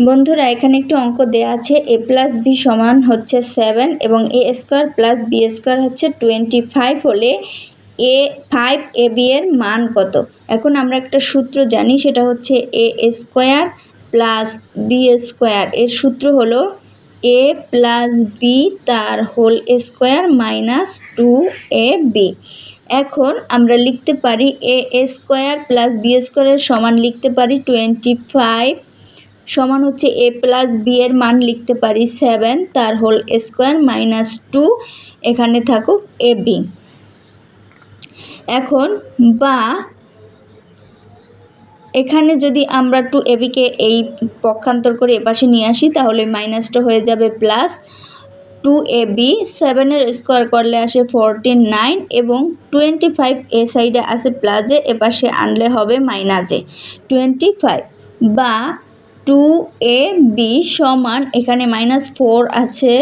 বন্ধুরা এখানে একটু অঙ্ক দেয়া আছে a প্লাস বি সমান হচ্ছে 7 এবং a square plus B square হচ্ছে 25 হলে এ বি এর মান কত। এখন আমরা একটা সূত্র জানি, সেটা হচ্ছে a square plus B square, এর সূত্র হলো a প্লাস বি তার হোল স্কোয়ার মাইনাস 2ab। এখন আমরা লিখতে পারি a স্কোয়ার প্লাস বি স্কোয়ারের সমান লিখতে পারি 25 সমান হচ্ছে a প্লাস বি এর মান লিখতে পারি 7 তার হোল স্কোয়ার মাইনাস 2, এখানে থাকুক এ বি। এখন বা এখানে যদি আমরা 2ab-কে এই পক্ষান্তর করে এপাশে নিয়ে আসি তাহলে মাইনাসটা হয়ে যাবে প্লাস 2ab। 7-এর স্কোয়ার করলে আসে 49 এবং 25 এ সাইডে আছে প্লাসে, এপাশে আনলে হবে মাইনাসে 25 বা 2ab সমান এখানে -4 আছে,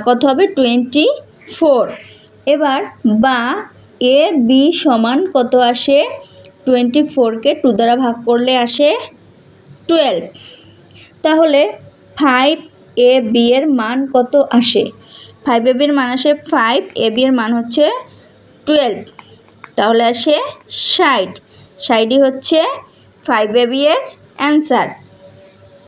কত হবে 24। এবার বা এ বি সমান কত আসে 24-কে 2 দ্বারা ভাগ করলে আসে 12। তাহলে 5ab এর মান কত আসে? 5ab এর মান আসে 5, ab এর মান হচ্ছে 12, তাহলে আসে 60। 60ই হচ্ছে 5ab এর অ্যান্সার।